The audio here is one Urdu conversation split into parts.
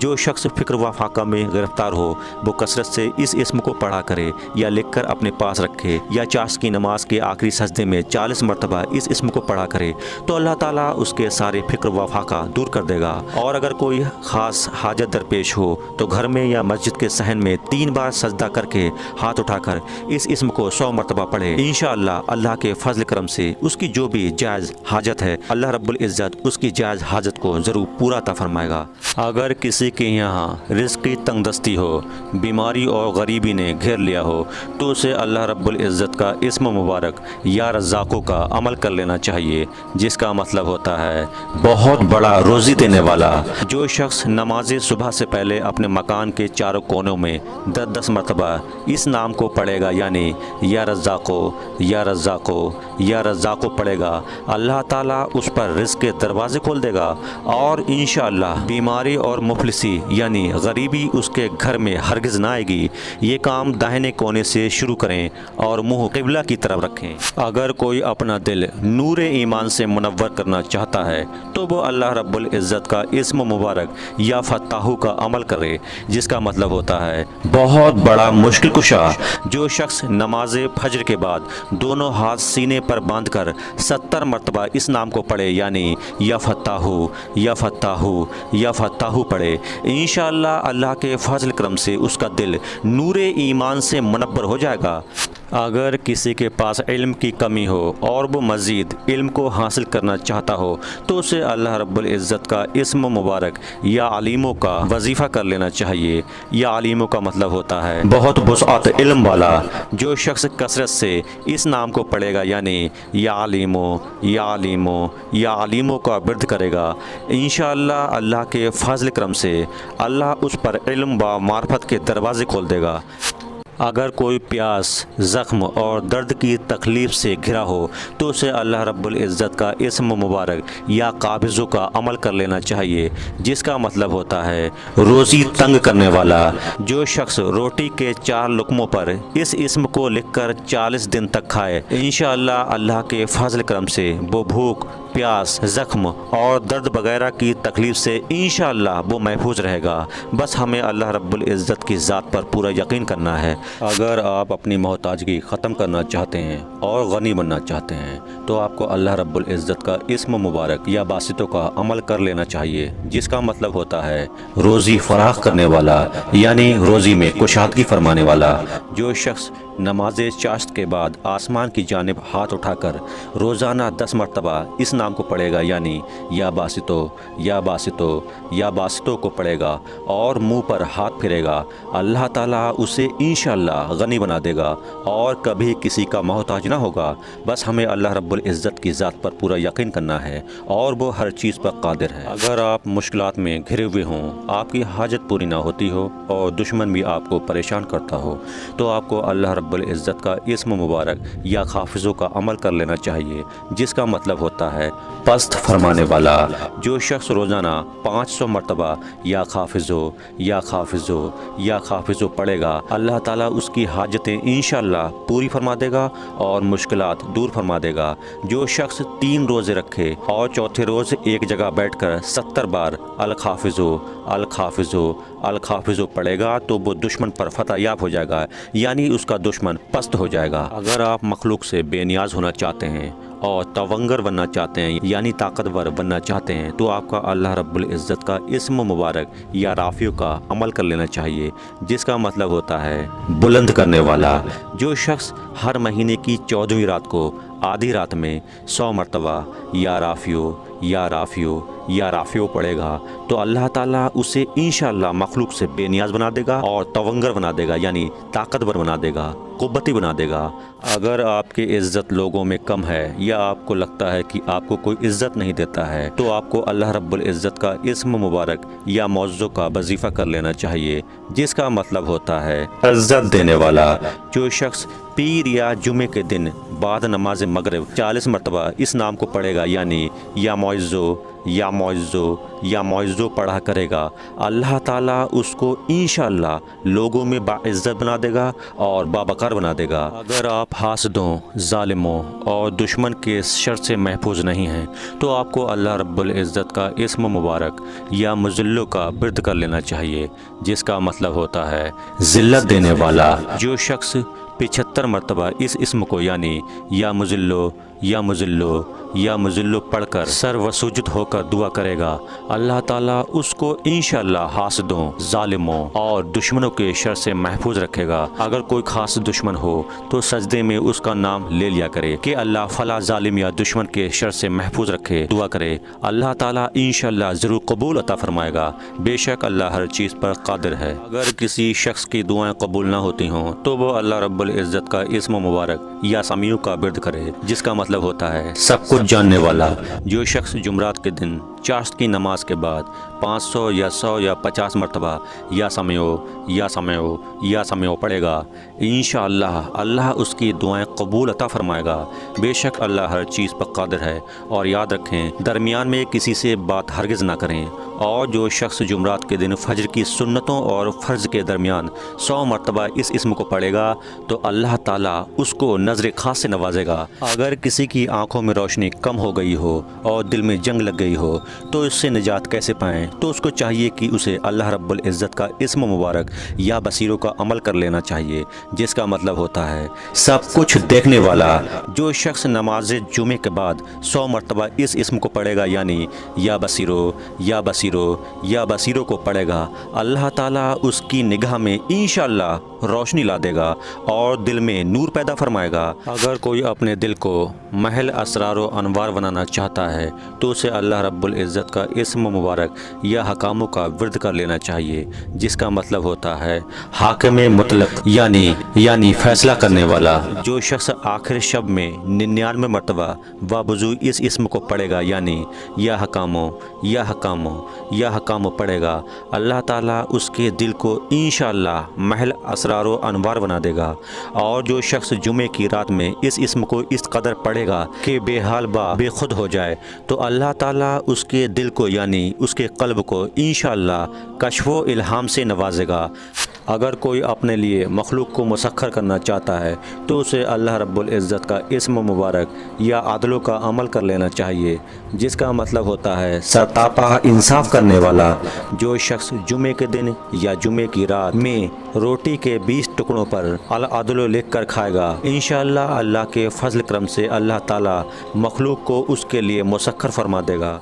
جو شخص فکر و فاقہ میں گرفتار ہو وہ کثرت سے اس اسم کو پڑھا کرے یا لکھ کر اپنے پاس رکھے یا چاشت کی نماز کے آخری سجدے میں 40 مرتبہ اس اسم کو پڑھا کرے تو اللہ تعالیٰ اس کے سارے فکر و فاقہ دور کر دے گا۔ اور اگر کوئی خاص حاجت درپیش ہو تو گھر میں یا مسجد کے صحن میں 3 بار سجدہ کر کے ہاتھ اٹھا کر اس اسم کو 100 مرتبہ پڑھے۔ انشاءاللہ اللہ کے فضل کرم سے اس کی جو بھی جائز حاجت ہے اللہ رب العزت اس کی جائز حاجت کو ضرور پورا عطا فرمائے گا۔ اگر کسی کے یہاں رزق کی تنگ دستی ہو، بیماری اور غریبی نے گھیر لیا ہو تو اسے اللہ رب العزت کا اسم مبارک یا رزاقو کا عمل کر لینا چاہیے، جس کا مطلب ہوتا ہے بہت بڑا روزی دینے والا۔ جو شخص نماز صبح سے پہلے اپنے مکان کے چاروں کونوں میں 10 مرتبہ اس نام کو پڑھے گا، یعنی یا رزاقو یا رزاقو یا رزاقو پڑھے گا، اللہ تعالیٰ اس پر رزق کے دروازے کھول دے گا اور انشاءاللہ بیماری اور مفلسی یعنی غریبی اس کے گھر میں ہرگز نہ آئے گی۔ یہ کام داہنے کونے سے شروع کریں اور منہ قبلہ کی طرف رکھیں۔ اگر کوئی اپنا دل نور ایمان سے منور کرنا چاہتا ہے تو وہ اللہ رب العزت کا اسم مبارک یا فتاحو کا عمل کرے، جس کا مطلب ہوتا ہے بہت بڑا مشکل کشا۔ جو شخص نماز فجر کے بعد دونوں ہاتھ سینے پر باندھ کر 70 مرتبہ اس نام کو پڑھے، یعنی یا فتاحو یا فتاحو یا فتاحو پڑھے، انشاءاللہ اللہ کے فضل کرم سے اس کا دل نور ایمان سے منور ہو جائے گا۔ اگر کسی کے پاس علم کی کمی ہو اور وہ مزید علم کو حاصل کرنا چاہتا ہو تو اسے اللہ رب العزت کا اسم مبارک یا علیموں کا وظیفہ کر لینا چاہیے۔ یا علیموں کا مطلب ہوتا ہے بہت وسعت علم والا۔ جو شخص کثرت سے اس نام کو پڑھے گا، یعنی یا علیموں یا علیموں یا علیموں کا ورد کرے گا، انشاءاللہ اللہ کے فضل کرم سے اللہ اس پر علم و معرفت کے دروازے کھول دے گا۔ اگر کوئی پیاس، زخم اور درد کی تکلیف سے گھرا ہو تو اسے اللہ رب العزت کا اسم مبارک یا قابضوں کا عمل کر لینا چاہیے، جس کا مطلب ہوتا ہے روزی تنگ کرنے والا۔ جو شخص روٹی کے 4 لقموں پر اس اسم کو لکھ کر 40 دن تک کھائے، انشاءاللہ اللہ کے فضل کرم سے وہ بھوک، پیاس، زخم اور درد وغیرہ کی تکلیف سے انشاءاللہ وہ محفوظ رہے گا۔ بس ہمیں اللہ رب العزت کی ذات پر پورا یقین کرنا ہے۔ اگر آپ اپنی محتاجگی ختم کرنا چاہتے ہیں اور غنی بننا چاہتے ہیں تو آپ کو اللہ رب العزت کا اسم مبارک یا باسطوں کا عمل کر لینا چاہیے، جس کا مطلب ہوتا ہے روزی فراخ کرنے والا، یعنی روزی میں کشادگی فرمانے والا۔ جو شخص نماز چاشت کے بعد آسمان کی جانب ہاتھ اٹھا کر روزانہ 10 مرتبہ اس نام کو پڑھے گا، یعنی یا باسطو یا باسطو یا باسطو کو پڑھے گا اور منہ پر ہاتھ پھیرے گا، اللہ تعالیٰ اسے انشاءاللہ غنی بنا دے گا اور کبھی کسی کا محتاج نہ ہوگا۔ بس ہمیں اللہ رب العزت کی ذات پر پورا یقین کرنا ہے اور وہ ہر چیز پر قادر ہے۔ اگر آپ مشکلات میں گھرے ہوئے ہوں، آپ کی حاجت پوری نہ ہوتی ہو اور دشمن بھی آپ کو پریشان کرتا ہو تو آپ کو اللہ رب العزت کا اسم مبارک یا حافظوں کا عمل کر لینا چاہیے، جس کا مطلب ہوتا ہے پست فرمانے والا۔ جو شخص روزانہ 500 مرتبہ یا حافظو یا حافظو یا حافظو پڑھے گا، اللہ تعالیٰ اس کی حاجتیں انشاءاللہ پوری فرما دے گا اور مشکلات دور فرما دے گا۔ جو شخص 3 روزے رکھے اور چوتھے روز ایک جگہ بیٹھ کر 70 بار الحافظو الحافظو الحافظو پڑھے گا تو وہ دشمن پر فتح یاب ہو جائے گا، یعنی اس کا دشمن پست ہو جائے گا۔ اگر آپ مخلوق سے بے نیاز ہونا چاہتے ہیں اور تونگر بننا چاہتے ہیں، یعنی طاقتور بننا چاہتے ہیں، تو آپ کا اللہ رب العزت کا اسم مبارک یا رافیو کا عمل کر لینا چاہیے، جس کا مطلب ہوتا ہے بلند کرنے والا۔ جو شخص ہر مہینے کی 14ویں رات کو آدھی رات میں 100 مرتبہ یا رافیو یا رافیو یا رافیو پڑھے گا تو اللہ تعالیٰ اسے انشاءاللہ مخلوق سے بے نیاز بنا دے گا اور تونگر بنا دے گا، یعنی طاقتور بنا دے گا، قوتی بنا دے گا۔ اگر آپ کی عزت لوگوں میں کم ہے یا آپ کو لگتا ہے کہ آپ کو کوئی عزت نہیں دیتا ہے تو آپ کو اللہ رب العزت کا اسم مبارک یا معوذوں کا وظیفہ کر لینا چاہیے، جس کا مطلب ہوتا ہے عزت دینے والا۔ جو شخص پیر یا جمعے کے دن بعد نماز مغرب 40 مرتبہ اس نام کو پڑھے گا، یعنی یا معوذو یا معوذو یا معوذوں پڑھا کرے گا اللہ تعالیٰ اس کو انشاءاللہ لوگوں میں باعزت بنا دے گا اور بابکار بنا دے گا۔ اگر آپ حاسدوں، ظالموں اور دشمن کے شر سے محفوظ نہیں ہیں تو آپ کو اللہ رب العزت کا اسم مبارک یا مذلوں کا برد کر لینا چاہیے، جس کا مطلب ہوتا ہے ذلت دینے والا۔ جو شخص 75 مرتبہ اس اسم کو یعنی یا مذلو یا مذلو یا مذلو پڑھ کر سر وسجد ہو کر دعا کرے گا، اللہ تعالیٰ اس کو انشاءاللہ حاسدوں، ظالموں اور دشمنوں کے شر سے محفوظ رکھے گا۔ اگر کوئی خاص دشمن ہو تو سجدے میں اس کا نام لے لیا کرے کہ اللہ فلاں ظالم یا دشمن کے شر سے محفوظ رکھے، دعا کرے، اللہ تعالیٰ انشاءاللہ ضرور قبول عطا فرمائے گا، بے شک اللہ ہر چیز پر قادر ہے۔ اگر کسی شخص کی دعائیں قبول نہ ہوتی ہوں تو وہ اللہ رب العزت کا اسم مبارک یا سمیع کا برد کرے، جس کا مطلب ہوتا ہے سب کچھ جاننے والا۔ جو شخص جمعرات کے دن چاشت کی نماز کے بعد 500 یا 100 یا 50 مرتبہ یا سمیع یا سمیع یا سمیع پڑھے گا، انشاءاللہ اللہ اس کی دعائیں قبول عطا فرمائے گا، بے شک اللہ ہر چیز پر قادر ہے۔ اور یاد رکھیں درمیان میں کسی سے بات ہرگز نہ کریں۔ اور جو شخص جمعرات کے دن فجر کی سنتوں اور فرض کے درمیان 100 مرتبہ اس اسم کو پڑھے گا تو اللہ تعالیٰ اس کو نظر خاص سے نوازے گا۔ اگر کسی کی آنکھوں میں روشنی کم ہو گئی ہو اور دل میں جنگ لگ گئی ہو تو اس سے نجات کیسے پائیں؟ تو اس کو چاہیے کہ اسے اللہ رب العزت کا اسم مبارک یا بصیروں کا عمل کر لینا چاہیے، جس کا مطلب ہوتا ہے سب کچھ دیکھنے والا۔ جو شخص نماز جمعے کے بعد 100 مرتبہ اس اسم کو پڑھے گا یعنی یا بصیرو یا بصیرو یا بصیروں کو پڑھے گا، اللہ تعالیٰ اس کی نگاہ میں انشاءاللہ روشنی لا دے گا اور دل میں نور پیدا فرمائے گا۔ اگر کوئی اپنے دل کو محل اسرار و انوار بنانا چاہتا ہے تو اسے اللہ رب العزت کا اسم مبارک یا حکاموں کا ورد کر لینا چاہیے، جس کا مطلب ہوتا ہے حاکم مطلق یعنی فیصلہ کرنے والا۔ جو شخص آخر شب میں 99 مرتبہ وابضو اس اسم کو پڑھے گا یعنی یا حکاموں یا حکاموں یا حکاموں پڑھے گا، اللہ تعالیٰ اس کے دل کو انشاءاللہ محل اسرار و انوار بنا دے گا۔ اور جو شخص جمعے کی رات میں اس اسم کو اس قدر پڑھے گا کہ بے حال بے خود ہو جائے تو اللہ تعالیٰ اس کے دل کو یعنی اس کے قلب کو انشاءاللہ کشف و الہام سے نوازے گا۔ اگر کوئی اپنے لیے مخلوق کو مسخر کرنا چاہتا ہے تو اسے اللہ رب العزت کا اسم مبارک یا عدلوں کا عمل کر لینا چاہیے، جس کا مطلب ہوتا ہے سرتاپا انصاف کرنے والا۔ جو شخص جمعے کے دن یا جمعے کی رات میں روٹی کے 20 ٹکڑوں پر العدل لکھ کر کھائے گا، انشاءاللہ اللہ کے فضل کرم سے اللہ تعالیٰ مخلوق کو اس کے لیے مسخر فرما دے گا۔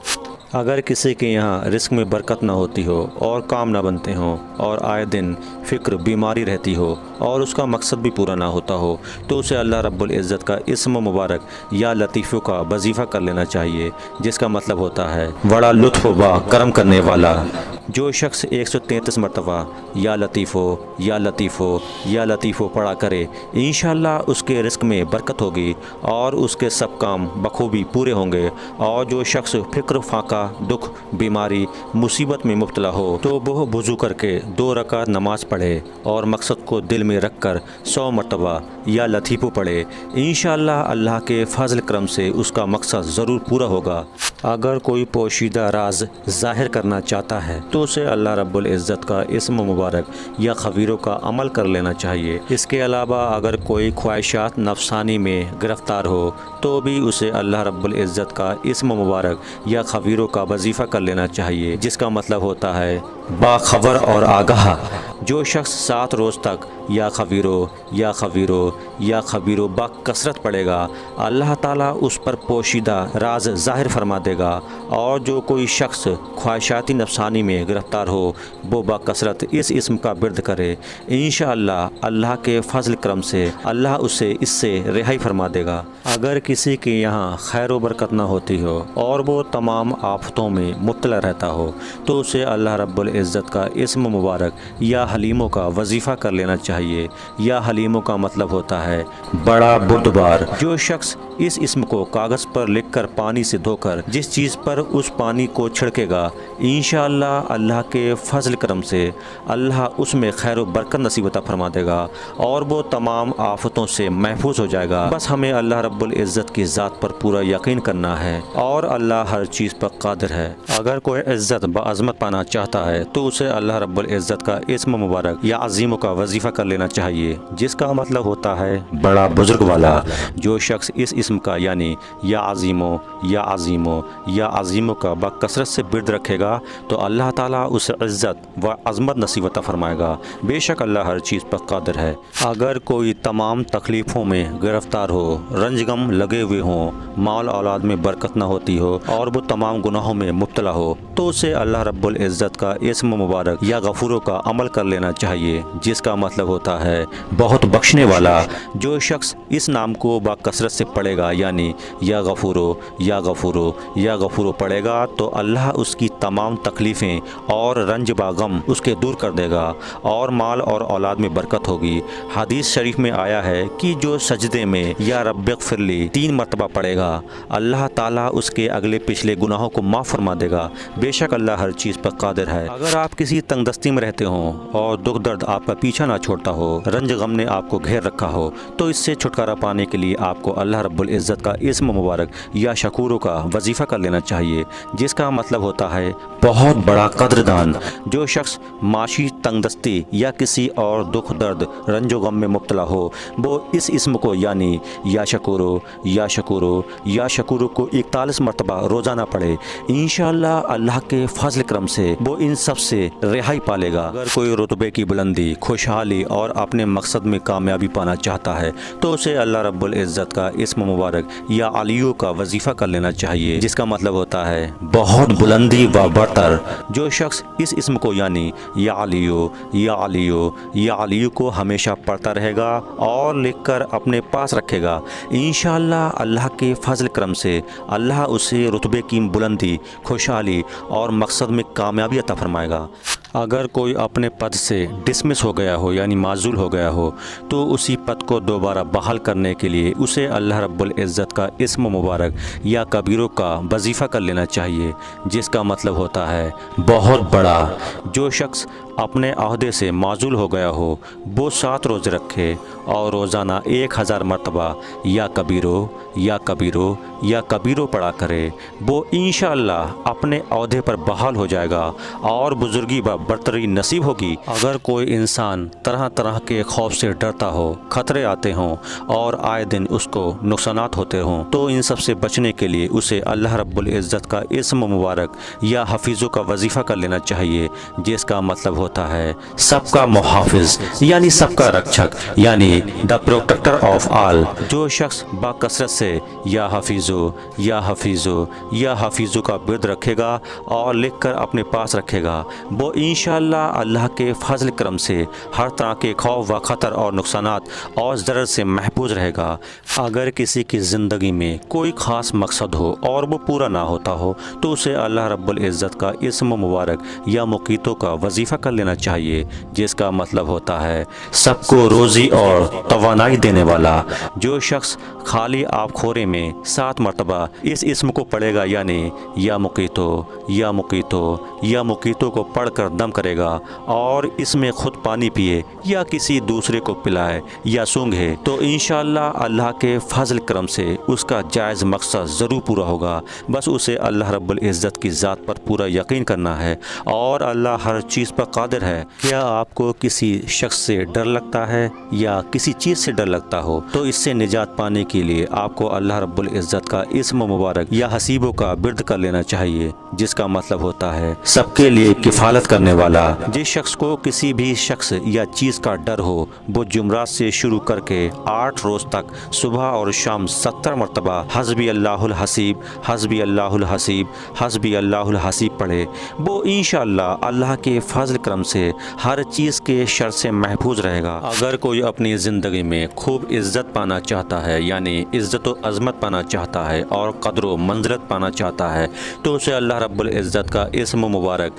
اگر کسی کے یہاں رزق میں برکت نہ ہوتی ہو اور کام نہ بنتے ہوں اور آئے دن فکر بیماری رہتی ہو اور اس کا مقصد بھی پورا نہ ہوتا ہو تو اسے اللہ رب العزت کا اسم مبارک یا لطیفوں کا وظیفہ کر لینا چاہیے، جس کا مطلب ہوتا ہے بڑا لطف و با کرم کرنے والا۔ جو شخص 133 مرتبہ یا لطیفو یا لطیفو یا لطیفو پڑھا کرے، انشاءاللہ اس کے رزق میں برکت ہوگی اور اس کے سب کام بخوبی پورے ہوں گے۔ اور جو شخص فکر فاقہ، دکھ، بیماری، مصیبت میں مبتلا ہو تو وہ وضو کر کے 2 رکعت نماز پڑھے اور مقصد کو دل میں رکھ کر 100 مرتبہ یا لطیفو پڑھے، انشاءاللہ اللہ کے فضل کرم سے اس کا مقصد ضرور پورا ہوگا۔ اگر کوئی پوشیدہ راز ظاہر کرنا چاہتا ہے تو اسے اللہ رب العزت کا اسم مبارک یا خبیروں کا عمل کر لینا چاہیے۔ اس کے علاوہ اگر کوئی خواہشات نفسانی میں گرفتار ہو تو بھی اسے اللہ رب العزت کا اسم مبارک یا خبیروں کا وظیفہ کر لینا چاہیے، جس کا مطلب ہوتا ہے باخبر اور آگاہ۔ جو شخص 7 روز تک یا خبیروں یا خبیروں یا خبیروں با کثرت پڑھے گا، اللہ تعالیٰ اس پر پوشیدہ راز ظاہر فرما دے گا۔ اور جو کوئی شخص خواہشاتی نفسانی میں گرفتار ہو وہ با کثرت اس اسم کا برد کرے، انشاءاللہ اللہ کے فضل کرم سے اللہ اسے اس سے رہائی فرما دے گا۔ اگر کسی کے یہاں خیر و برکت نہ ہوتی ہو اور وہ تمام آفتوں میں مبتلا رہتا ہو تو اسے اللہ رب العزت کا اسم مبارک یا حلیموں کا وظیفہ کر لینا چاہیے۔ چاہیے۔ یا حلیموں کا مطلب ہوتا ہے بڑا بردبار۔ جو شخص اس اسم کو کاغذ پر لکھ کر پانی سے دھو کر جس چیز پر اس پانی کو چھڑکے گا، انشاءاللہ اللہ کے فضل کرم سے اللہ اس میں خیر و برکت نصیب عطا فرما دے گا اور وہ تمام آفتوں سے محفوظ ہو جائے گا۔ بس ہمیں اللہ رب العزت کی ذات پر پورا یقین کرنا ہے اور اللہ ہر چیز پر قادر ہے۔ اگر کوئی عزت بعظمت پانا چاہتا ہے تو اسے اللہ رب العزت کا اسم مبارک یا عظیموں کا وظیفہ کر لینا چاہیے، جس کا مطلب ہوتا ہے بڑا بزرگ والا۔ جو شخص اس اسم کا یعنی یا عظیموں یا عظیموں یا عظیموں کا بکثرت سے برد رکھے گا تو اللہ تعالیٰ اسے عزت و عظمت نصیب عطا فرمائے گا۔ بے شک اللہ ہر چیز پر قادر ہے۔ اگر کوئی تمام تکلیفوں میں گرفتار ہو، رنج غم لگے ہوئے ہوں، مال اولاد میں برکت نہ ہوتی ہو اور وہ تمام گناہوں میں مبتلا ہو تو اسے اللہ رب العزت کا اسم مبارک یا غفوروں کا عمل کر لینا چاہیے، جس کا مطلب ہوتا ہے بہت بخشنے والا۔ جو شخص اس نام کو باکثرت سے پڑھے گا یعنی یا غفورو یا غفورو یا غفورو پڑھے گا تو اللہ اس کی تمام تکلیفیں اور رنج باغم اس کے دور کر دے گا اور مال اور اولاد میں برکت ہوگی۔ حدیث شریف میں آیا ہے کہ جو سجدے میں یا رب اغفر لی 3 مرتبہ پڑھے گا، اللہ تعالیٰ اس کے اگلے پچھلے گناہوں کو معاف فرما دے گا۔ بے شک اللہ ہر چیز پر قادر ہے۔ اگر آپ کسی تنگ دستی میں رہتے ہوں اور دکھ درد آپ کا پیچھا نہ چھوڑتا ہو، رنج غم نے آپ کو گھیر رکھا ہو، تو اس سے چھٹکارا پانے کے لیے آپ کو اللہ رب العزت کا اسم مبارک یا شکوروں کا وظیفہ کر لینا چاہیے، جس کا مطلب ہوتا ہے بہت بڑا قدردان۔ جو شخص معاشی تنگ دستی یا کسی اور دکھ درد رنج و غم میں مبتلا ہو، وہ اس اسم کو یعنی یا شکورو یا شکورو یا شکورو کو 41 مرتبہ روزانہ پڑھے، انشاءاللہ اللہ کے فضل کرم سے وہ ان سب سے رہائی پالے گا۔ اگر کوئی رتبے کی بلندی، خوشحالی اور اپنے مقصد میں کامیابی پانا چاہتا ہے تو اسے اللہ رب العزت کا اسم مبارک یا علیو کا وظیفہ کر لینا چاہیے، جس کا مطلب ہوتا ہے بہت بلندی و برتر۔ جو شخص اس اسم کو یعنی یا علیو یا علیو یا علیو کو ہمیشہ پڑھتا رہے گا اور لکھ کر اپنے پاس رکھے گا، انشاءاللہ اللہ کے فضل کرم سے اللہ اسے رتبے کی بلندی، خوشحالی اور مقصد میں کامیابی عطا فرمائے گا۔ اگر کوئی اپنے پد سے ڈسمس ہو گیا ہو یعنی معزول ہو گیا ہو تو اسی پد کو دوبارہ بحال کرنے کے لیے اسے اللہ رب العزت کا اسم مبارک یا کبیروں کا وظیفہ کر لینا چاہیے، جس کا مطلب ہوتا ہے بہت بڑا۔ جو شخص اپنے عہدے سے معزول ہو گیا ہو وہ 7 روزے رکھے اور روزانہ 1000 مرتبہ یا کبیرو یا کبیرو یا کبیرو پڑھا کرے، وہ انشاءاللہ اپنے عہدے پر بحال ہو جائے گا اور بزرگی و برتری نصیب ہوگی۔ اگر کوئی انسان طرح طرح کے خوف سے ڈرتا ہو، خطرے آتے ہوں اور آئے دن اس کو نقصانات ہوتے ہوں تو ان سب سے بچنے کے لیے اسے اللہ رب العزت کا اسم مبارک یا حفیظوں کا وظیفہ کر لینا چاہیے، جس کا مطلب ہوتا ہے سب کا محافظ یعنی سب کا رکشک یعنی دا پروٹیکٹر آف آل۔ جو شخص باکثرت سے یا حفیظو یا حفیظو یا حفیظو کا برد رکھے گا اور لکھ کر اپنے پاس رکھے گا، وہ انشاءاللہ اللہ کے فضل کرم سے ہر طرح کے خوف و خطر اور نقصانات اور ضرر سے محفوظ رہے گا۔ اگر کسی کی زندگی میں کوئی خاص مقصد ہو اور وہ پورا نہ ہوتا ہو تو اسے اللہ رب العزت کا اسم مبارک یا مقیتوں کا وظیفہ کر لینا چاہیے، جس کا مطلب ہوتا ہے سب کو روزی اور توانائی دینے والا۔ جو شخص خالی آپ خورے میں 7 مرتبہ اس اسم کو پڑھے گا یعنی یا مقیتو یا مقیتو یا مقیتو کو پڑھ کر دم کرے گا اور اس میں خود پانی پیے یا کسی دوسرے کو پلائے یا سونگھے تو انشاءاللہ اللہ کے فضل کرم سے اس کا جائز مقصد ضرور پورا ہوگا۔ بس اسے اللہ رب العزت کی ذات پر پورا یقین کرنا ہے اور اللہ ہر چیز پر قادر ہے۔ کیا آپ کو کسی شخص سے ڈر لگتا ہے یا کسی چیز سے ڈر لگتا ہو تو اس سے نجات پانے کے لیے آپ کو اللہ رب العزت کا اسم مبارک یا حسیبوں کا برد کر لینا چاہیے، جس کا مطلب ہوتا ہے سب کے لیے کفالت کرنے والا۔ جس شخص کو کسی بھی شخص یا چیز کا ڈر ہو وہ جمعرات سے شروع کر کے 8 روز تک صبح اور شام 70 مرتبہ حسبی اللہ الحسیب حسبی اللہ الحسیب حسبی اللہ الحسیب پڑھے، وہ انشاءاللہ اللہ کے فضل کرم سے ہر چیز کے شر سے محفوظ رہے گا۔ اگر کوئی اپنی زندگی میں خوب عزت پانا چاہتا ہے یعنی عزت و عظمت پانا چاہتا ہے اور قدر و منزلت پانا چاہتا ہے تو اسے اللہ رب العزت کا اسم مبارک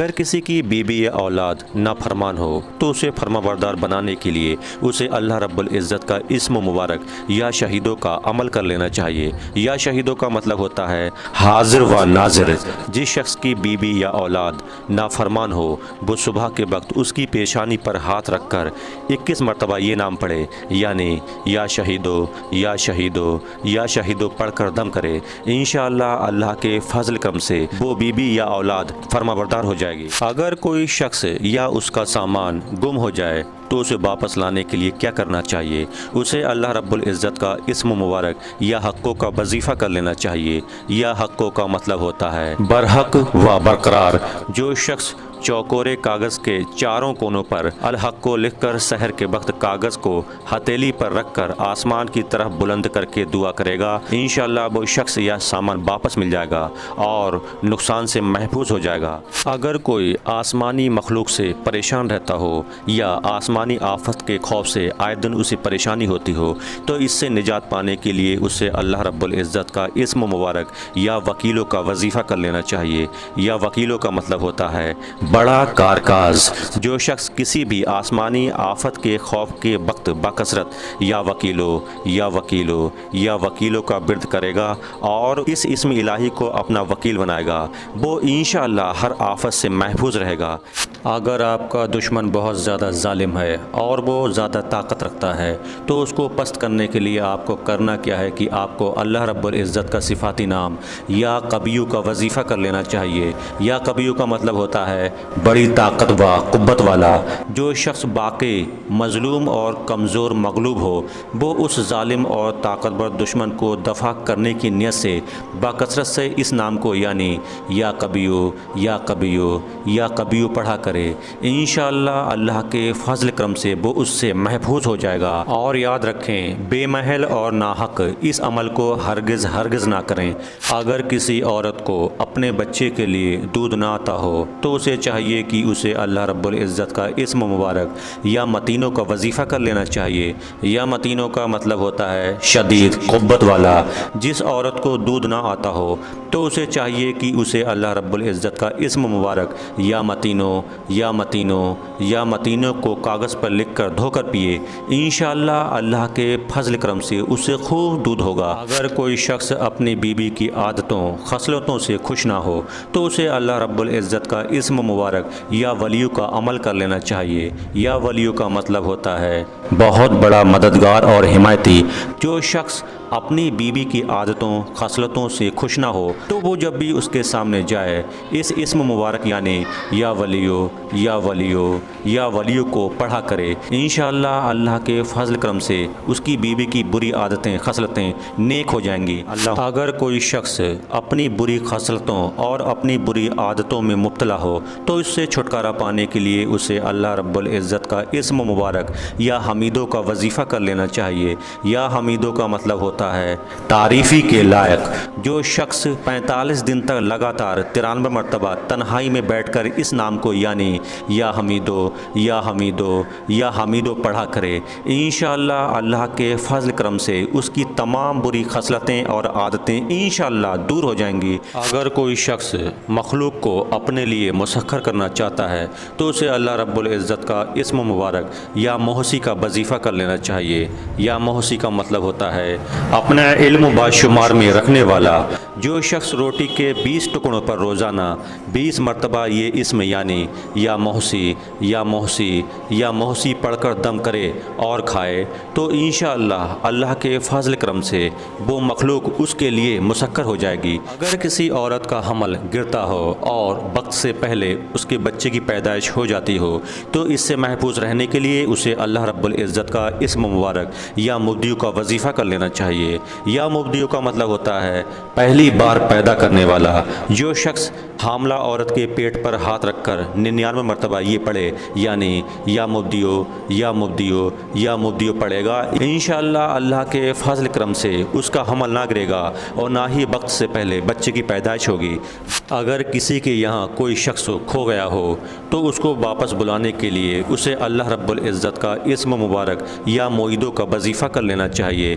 اگر کسی کی بیوی یا اولاد نافرمان ہو تو اسے فرمانبردار بنانے کے لیے اسے اللہ رب العزت کا اسم مبارک یا شہیدوں کا عمل کر لینا چاہیے۔ یا شہیدوں کا مطلب ہوتا ہے حاضر و ناظر۔ جس شخص کی بیوی یا اولاد نافرمان ہو وہ صبح کے وقت اس کی پیشانی پر ہاتھ رکھ کر 21 مرتبہ یہ نام پڑھے، یعنی یا شہیدو یا شہیدو یا شہیدو پڑھ کر دم کرے۔ انشاءاللہ اللہ کے فضل کرم سے وہ بیوی یا اولاد فرمانبردار ہو جائے گی۔ اگر کوئی شخص یا اس کا سامان گم ہو جائے تو اسے واپس لانے کے لیے کیا کرنا چاہیے؟ اسے اللہ رب العزت کا اسم مبارک یا حقوں کا وظیفہ کر لینا چاہیے۔ یا حقوں کا مطلب ہوتا ہے برحق و برقرار۔ جو شخص چوکورے کاغذ کے چاروں کونوں پر الحق کو لکھ کر سحر کے وقت کاغذ کو ہتھیلی پر رکھ کر آسمان کی طرف بلند کر کے دعا کرے گا، انشاءاللہ وہ شخص یا سامان واپس مل جائے گا اور نقصان سے محفوظ ہو جائے گا۔ اگر کوئی آسمانی مخلوق سے پریشان رہتا ہو یا آسمانی آفت کے خوف سے آئے دن اسے پریشانی ہوتی ہو تو اس سے نجات پانے کے لیے اسے اللہ رب العزت کا اسم مبارک یا وکیلوں کا وظیفہ کر لینا چاہیے۔ یا وکیلوں کا مطلب ہوتا ہے بڑا کارکاز۔ جو شخص کسی بھی آسمانی آفت کے خوف کے وقت بکثرت یا وکیلو یا وکیلو یا وکیلوں کا برد کرے گا اور اس اسم الہی کو اپنا وکیل بنائے گا، وہ انشاءاللہ ہر آفت سے محفوظ رہے گا۔ اگر آپ کا دشمن بہت زیادہ ظالم ہے اور وہ زیادہ طاقت رکھتا ہے تو اس کو پست کرنے کے لیے آپ کو کرنا کیا ہے کہ آپ کو اللہ رب العزت کا صفاتی نام یا قبیو کا وظیفہ کر لینا چاہیے۔ یا قبیو کا مطلب ہوتا ہے بڑی طاقت و قوت والا۔ جو شخص واقعی مظلوم اور کمزور مغلوب ہو وہ اس ظالم اور طاقتور دشمن کو دفع کرنے کی نیت سے بکثرت سے اس نام کو یعنی یا قبیو یا قبیو یا قبیو پڑھا کرے، انشاءاللہ اللہ کے فضل کرم سے وہ اس سے محفوظ ہو جائے گا۔ اور یاد رکھیں بے محل اور ناحق اس عمل کو ہرگز نہ کریں۔ اگر کسی عورت کو اپنے بچے کے لیے دودھ نہ آتا ہو تو اسے چاہیے کہ اسے اللہ رب العزت کا اسم مبارک یا متینوں کا وظیفہ کر لینا چاہیے۔ یا متینوں کا مطلب ہوتا ہے شدید قوت والا۔ جس عورت کو دودھ نہ آتا ہو تو اسے چاہیے کہ اسے اللہ رب العزت کا اسم مبارک یا متینوں یا متینوں یا متینوں کو کاغذ پر لکھ کر دھو کر پیے، انشاءاللہ اللہ کے فضل کرم سے اسے خوب دودھ ہوگا۔ اگر کوئی شخص اپنی بیوی کی عادتوں خصلتوں سے خوش نہ ہو تو اسے اللہ رب العزت کا اسم مبارک یا ولیو کا عمل کر لینا چاہیے۔ یا ولیو کا مطلب ہوتا ہے بہت بڑا مددگار اور حمایتی۔ جو شخص اپنی بیوی کی عادتوں خصلتوں سے خوش نہ ہو تو وہ جب بھی اس کے سامنے جائے اس اسم مبارک یعنی یا ولیو یا ولیو یا ولیو کو پڑھا کرے، انشاءاللہ اللہ کے فضل کرم سے اس کی بیوی کی بری عادتیں خصلتیں نیک ہو جائیں گی۔ اگر کوئی شخص اپنی بری خصلتوں اور اپنی بری عادتوں میں مبتلا ہو تو اس سے چھٹکارا پانے کے لیے اسے اللہ رب العزت کا اسم مبارک یا حمیدوں کا وظیفہ کر لینا چاہیے۔ یا حمیدوں کا مطلب ہوتا ہے تعریفی کے لائق۔ جو شخص 45 دن تک لگاتار 93 مرتبہ تنہائی میں بیٹھ کر اس نام کو یعنی یا حمیدو یا حمیدو یا حمیدو پڑھا کرے، انشاءاللہ اللہ کے فضل کرم سے اس کی تمام بری خصلتیں اور عادتیں انشاءاللہ دور ہو جائیں گی۔ اگر کوئی شخص مخلوق کو اپنے لیے مسخر کرنا چاہتا ہے تو اسے اللہ رب العزت کا اسم مبارک یا محسی کا وظیفہ کر لینا چاہیے۔ یا محسی کا مطلب ہوتا ہے اپنا علم باشمار میں رکھنے والا۔ جو شخص روٹی کے 20 ٹکڑوں پر روزانہ 20 مرتبہ یہ اسم یعنی یا محسی یا محسی یا محسی پڑھ کر دم کرے اور کھائے تو انشاءاللہ اللہ کے فضل کرم سے وہ مخلوق اس کے لیے مسخر ہو جائے گی۔ اگر کسی عورت کا حمل گرتا ہو اور وقت سے پہلے اس کے بچے کی پیدائش ہو جاتی ہو تو اس سے محفوظ رہنے کے لیے اسے اللہ رب العزت کا اسم مبارک یا مبدیو کا وظیفہ کر لینا چاہیے۔ یا مبدیو کا مطلب ہوتا ہے پہلی بار پیدا کرنے والا۔ جو شخص حاملہ عورت کے پیٹ پر ہاتھ رکھ کر 99 مرتبہ یہ پڑھے یعنی یا مبدیو یا مبدیو یا مبدیو پڑھے گا، انشاءاللہ اللہ کے فضل کرم سے اس کا حمل نہ گرے گا اور نہ ہی وقت سے پہلے بچے کی پیدائش ہوگی۔ اگر کسی کے یہاں کوئی شخص کھو گیا ہو تو اس کو واپس بلانے کے لیے اسے اللہ رب العزت کا اسم مبارک یا معیدوں کا وظیفہ کر لینا چاہیے۔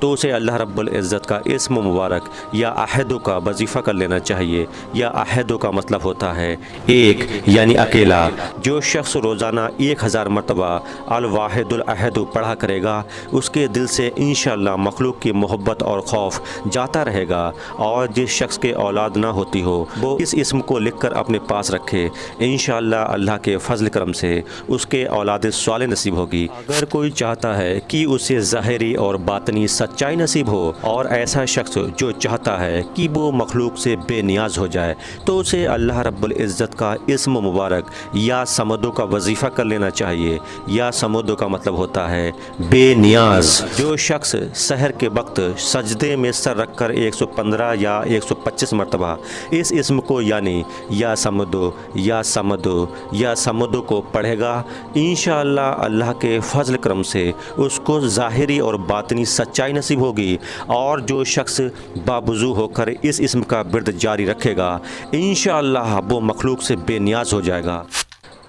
تو اسے اللہ رب العزت کا اسم مبارک یا احد کا وظیفہ کر لینا چاہیے۔ یا احد کا مطلب ہوتا ہے ایک یعنی اکیلا۔ جو شخص روزانہ 1000 مرتبہ الواحد الاحد پڑھا کرے گا اس کے دل سے انشاءاللہ مخلوق کی محبت اور خوف جاتا رہے گا۔ اور جس شخص کے اولاد نہ ہوتی ہو وہ اس اسم کو لکھ کر اپنے پاس رکھے، انشاءاللہ اللہ کے فضل کرم سے اس کے اولاد صالح نصیب ہوگی۔ اگر کوئی چاہتا ہے کہ اسے ظاہری اور باطنی سچائی نصیب ہو، اور ایسا شخص جو چاہتا ہے کہ وہ مخلوق سے بے نیاز ہو جائے، تو اسے اللہ رب العزت کا اسم مبارک یا سمدو کا وظیفہ کر لینا چاہیے۔ یا سمدو کا مطلب ہوتا ہے بے نیاز۔ جو شخص سحر کے وقت سجدے میں سر رکھ کر 115 یا 125 مرتبہ اس اسم کو یعنی یا سمدو یا سمدو یا سمدو کو پڑھے گا، انشاءاللہ اللہ کے فضل کرم سے اس کو ظاہری اور باطنی سچائی نصیب ہوگی۔ اور جو شخص باوضو ہو کر اس اسم کا ورد جاری رکھے گا، انشاءاللہ وہ مخلوق سے بے نیاز ہو جائے گا۔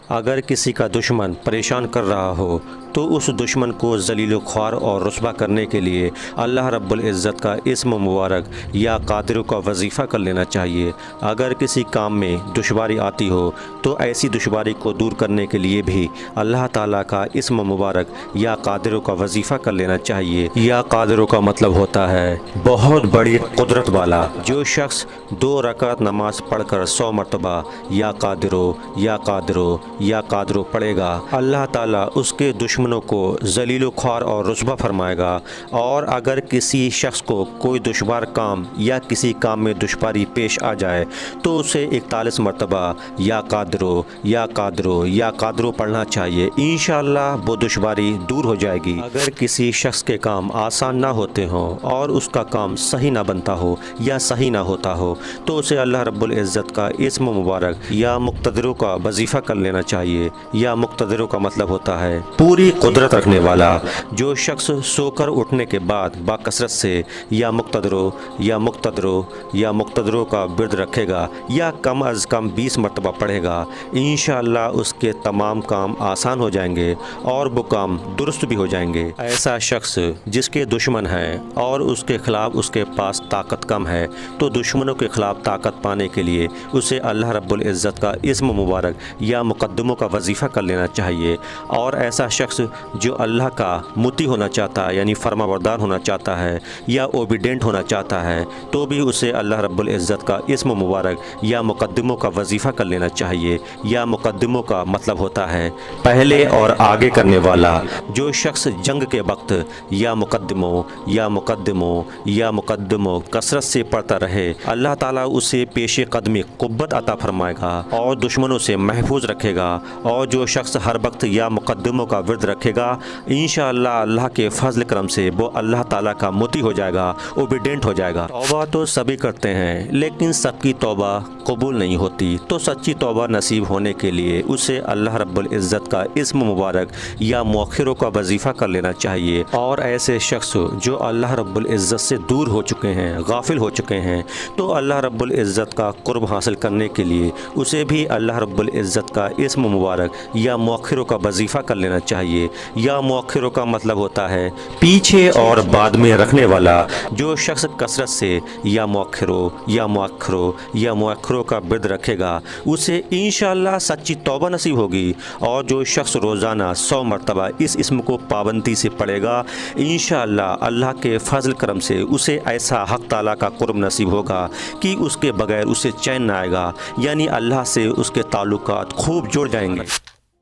اگر کسی کا دشمن پریشان کر رہا ہو تو اس دشمن کو ذلیل و خوار اور رسوا کرنے کے لیے اللہ رب العزت کا اسم مبارک یا قادر کا وظیفہ کر لینا چاہیے۔ اگر کسی کام میں دشواری آتی ہو تو ایسی دشواری کو دور کرنے کے لیے بھی اللہ تعالیٰ کا اسم مبارک یا قادر کا وظیفہ کر لینا چاہیے۔ یا قادر کا مطلب ہوتا ہے بہت بڑی قدرت والا۔ جو شخص 2 رکعت نماز پڑھ کر 100 مرتبہ یا قادرو یا قادرو یا قادرو پڑھے گا، اللہ تعالیٰ اس کے دشمنوں کو ذلیل و خوار اور رسوا فرمائے گا۔ اور اگر کسی شخص کو کوئی دشوار کام یا کسی کام میں دشواری پیش آ جائے تو اسے 41 مرتبہ یا قادرو یا قادرو یا قادرو پڑھنا چاہیے، انشاءاللہ وہ دشواری دور ہو جائے گی۔ اگر کسی شخص کے کام آسان نہ ہوتے ہوں اور اس کا کام صحیح نہ بنتا ہو یا صحیح نہ ہوتا ہو تو اسے اللہ رب العزت کا اسم مبارک یا مقتدروں کا وظیفہ کر لینا چاہیے۔ یا مقتدروں کا مطلب ہوتا ہے پوری قدرت رکھنے والا۔ جو شخص سو کر اٹھنے کے بعد باکثرت سے یا مقتدروں یا مقتدروں یا مقتدروں کا ورد رکھے گا یا کم از کم 20 مرتبہ پڑھے گا، انشاءاللہ اس کے تمام کام آسان ہو جائیں گے اور وہ کام درست بھی ہو جائیں گے۔ ایسا شخص جس کے دشمن ہیں اور اس کے خلاف اس کے پاس طاقت کم ہے تو دشمنوں کے خلاف طاقت پانے کے لیے اسے اللہ رب العزت کا اسم مبارک یا مقدموں کا وظیفہ کر لینا چاہیے۔ اور ایسا شخص جو اللہ کا مطیع ہونا چاہتا ہے یعنی فرما بردار ہونا چاہتا ہے یا اوبیڈینٹ ہونا چاہتا ہے تو بھی اسے اللہ رب العزت کا اسم مبارک یا مقدموں کا وظیفہ کر لینا چاہیے۔ یا مقدموں کا مطلب ہوتا ہے پہلے اور آگے کرنے والا۔ جو شخص جنگ کے وقت یا مقدموں یا مقدموں یا مقدموں کثرت سے پڑھتا رہے، اللہ تعالیٰ اسے پیش قدمی قوت عطا فرمائے گا اور دشمنوں سے محفوظ رکھے گا۔ اور جو شخص ہر وقت یا مقدموں کا ورد رکھے گا، انشاءاللہ اللہ کے فضل کرم سے وہ اللہ تعالیٰ کا مطیع ہو جائے گا، اوبیڈینٹ ہو جائے گا۔ توبہ تو سبھی کرتے ہیں لیکن سب کی توبہ قبول نہیں ہوتی، تو سچی توبہ نصیب ہونے کے لیے اسے اللہ رب العزت کا اسم مبارک یا مؤخروں کا وظیفہ کر لینا چاہیے۔ اور ایسے شخص جو اللہ رب العزت سے دور ہو چکے ہیں، غافل ہو چکے ہیں، تو اللہ رب العزت کا قرب حاصل کرنے کے لیے اسے بھی اللہ رب العزت کا اسم مبارک یا مؤخروں کا وظیفہ کر لینا چاہیے۔ یا مؤخروں کا مطلب ہوتا ہے پیچھے اور بعد میں رکھنے والا۔ جو شخص کثرت سے یا مؤخروں یا مؤخروں یا مؤخروں کا ورد رکھے گا اسے انشاءاللہ سچی توبہ نصیب ہوگی۔ اور جو شخص روزانہ 100 مرتبہ اس اسم کو پابندی سے پڑھے گا، انشاءاللہ اللہ کے فضل کرم سے اسے ایسا حق تعالیٰ کا قرب نصیب ہوگا کہ اس کے بغیر اسے چین نہ آئے گا، یعنی اللہ سے اس کے تعلقات خوب جڑ جائیں گے۔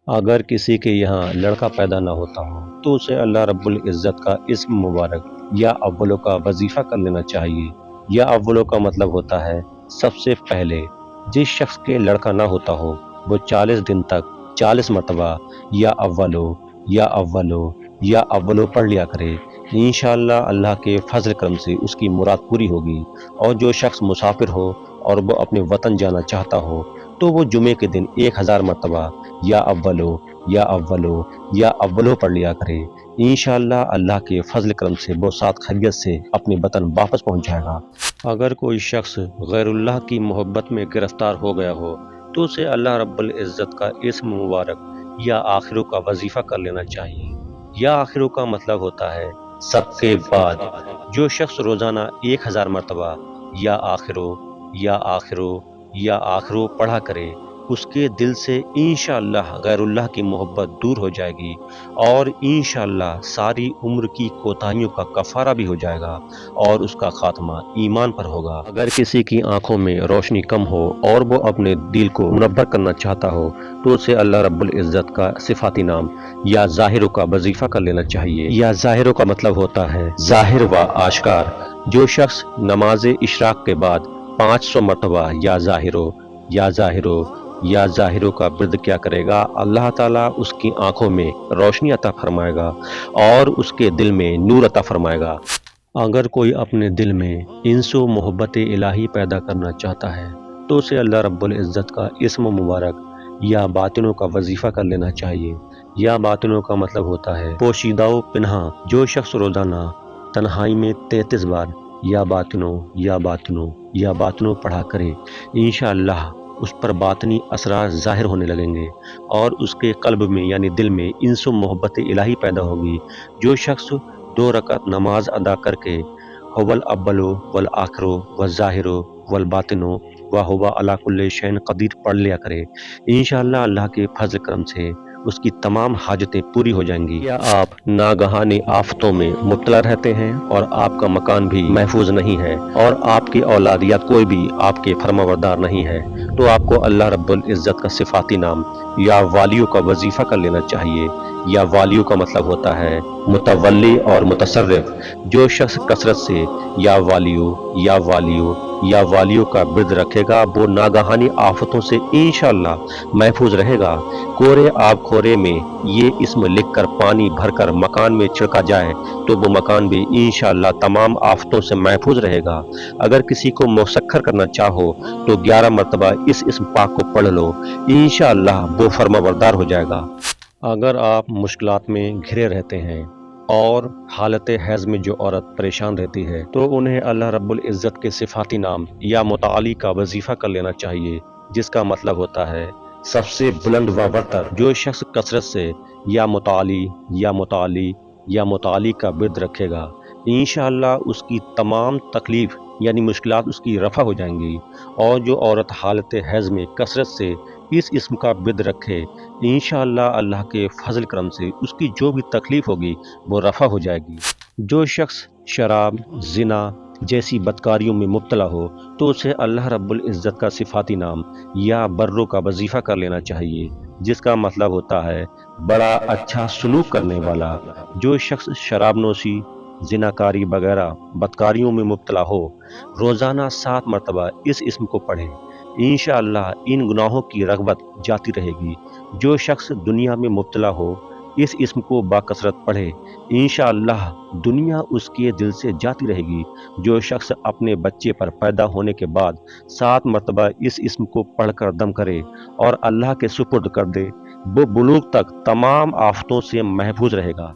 اگر کسی کے یہاں لڑکا پیدا نہ ہوتا ہو تو اسے اللہ رب العزت کا اسم مبارک یا اولوں کا وظیفہ کر لینا چاہیے۔ یا اولوں کا مطلب ہوتا ہے سب سے پہلے۔ جس شخص کے لڑکا نہ ہوتا ہو وہ 40 دن تک 40 مرتبہ یا اولو یا اولو یا اولو پڑھ لیا کرے، انشاءاللہ اللہ کے فضل کرم سے اس کی مراد پوری ہوگی۔ اور جو شخص مسافر ہو اور وہ اپنے وطن جانا چاہتا ہو تو وہ جمعے کے دن 1000 مرتبہ یا اولو یا اولو یا اولو پڑھ لیا کرے، انشاءاللہ اللہ کے فضل کرم سے وہ ساتھ خیریت سے اپنے وطن واپس پہنچ جائے گا۔ اگر کوئی شخص غیر اللہ کی محبت میں گرفتار ہو گیا ہو تو اسے اللہ رب العزت کا اسم مبارک یا آخروں کا وظیفہ کر لینا چاہیے۔ یا آخروں کا مطلب ہوتا ہے سب کے بعد جو شخص روزانہ 1000 مرتبہ یا آخرو یا آخرو یا آخرو پڑھا کرے، اس کے دل سے انشاءاللہ غیر اللہ کی محبت دور ہو جائے گی، اور انشاءاللہ ساری عمر کی کوتاہیوں کا کفارہ بھی ہو جائے گا، اور اس کا خاتمہ ایمان پر ہوگا۔ اگر کسی کی آنکھوں میں روشنی کم ہو اور وہ اپنے دل کو منور کرنا چاہتا ہو تو اسے اللہ رب العزت کا صفاتی نام یا ظاہروں کا وظیفہ کر لینا چاہیے۔ یا ظاہروں کا مطلب ہوتا ہے ظاہر و آشکار۔ جو شخص نماز اشراق کے بعد 500 مرتبہ یا ظاہروں یا ظاہروں یا ظاہروں کا ورد کیا کرے گا، اللہ تعالیٰ اس کی آنکھوں میں روشنی عطا فرمائے گا اور اس کے دل میں نور عطا فرمائے گا۔ اگر کوئی اپنے دل میں انس و محبت الہی پیدا کرنا چاہتا ہے تو اسے اللہ رب العزت کا اسم مبارک یا باطنوں کا وظیفہ کر لینا چاہیے۔ یا باطنوں کا مطلب ہوتا ہے پوشیدہ و پنہاں۔ جو شخص روزانہ تنہائی میں 33 بار یا باطنوں یا باطنوں یا باطنوں پڑھا کرے، انشاءاللہ اس پر باطنی اثرات ظاہر ہونے لگیں گے اور اس کے قلب میں یعنی دل میں انس و محبت الہی پیدا ہوگی۔ جو شخص 2 رکعت نماز ادا کر کے هو الاول والآخر والظاہر والباطن وهو علی کل شیء قدیر پڑھ لیا کرے، انشاءاللہ اللہ کے فضل کرم سے اس کی تمام حاجتیں پوری ہو جائیں گی۔ کیا آپ ناگہانی آفتوں میں مبتلا رہتے ہیں اور آپ کا مکان بھی محفوظ نہیں ہے اور آپ کی اولاد یا کوئی بھی آپ کے فرمانبردار نہیں ہے تو آپ کو اللہ رب العزت کا صفاتی نام یا والیوں کا وظیفہ کر لینا چاہیے۔ یا والیوں کا مطلب ہوتا ہے متولی اور متصرف۔ جو شخص کثرت سے یا والیوں یا والیوں یا والیوں کا ورد رکھے گا وہ ناگہانی آفتوں سے انشاءاللہ محفوظ رہے گا۔ کورے آب خورے میں یہ اسم لکھ کر پانی بھر کر مکان میں چھڑکا جائے تو وہ مکان بھی انشاءاللہ تمام آفتوں سے محفوظ رہے گا۔ اگر کسی کو مسخر کرنا چاہو تو 11 مرتبہ اس اسم پاک کو پڑھ لو، انشاءاللہ وہ فرمانبردار ہو جائے گا۔ اگر آپ مشکلات میں گھرے رہتے ہیں اور حالت حیض میں جو عورت پریشان رہتی ہے تو انہیں اللہ رب العزت کے صفاتی نام یا متعالی کا وظیفہ کر لینا چاہیے، جس کا مطلب ہوتا ہے سب سے بلند و برتر۔ جو شخص کثرت سے یا متعالی یا متعالی یا متعالی کا ورد رکھے گا، انشاءاللہ اس کی تمام تکلیف یعنی مشکلات اس کی رفع ہو جائیں گی۔ اور جو عورت حالت حیض میں کثرت سے اس اسم کا ورد رکھے، انشاءاللہ اللہ کے فضل کرم سے اس کی جو بھی تکلیف ہوگی وہ رفع ہو جائے گی۔ جو شخص شراب، زنا جیسی بدکاریوں میں مبتلا ہو تو اسے اللہ رب العزت کا صفاتی نام یا بروں کا وظیفہ کر لینا چاہیے، جس کا مطلب ہوتا ہے بڑا اچھا سلوک کرنے والا۔ جو شخص شراب نوشی، زناکاری وغیرہ بدکاریوں میں مبتلا ہو، روزانہ 7 مرتبہ اس اسم کو پڑھے، انشاءاللہ ان گناہوں کی رغبت جاتی رہے گی۔ جو شخص دنیا میں مبتلا ہو اس اسم کو باکثرت پڑھے، انشاءاللہ دنیا اس کے دل سے جاتی رہے گی۔ جو شخص اپنے بچے پر پیدا ہونے کے بعد 7 مرتبہ اس اسم کو پڑھ کر دم کرے اور اللہ کے سپرد کر دے، وہ بلوغ تک تمام آفتوں سے محفوظ رہے گا۔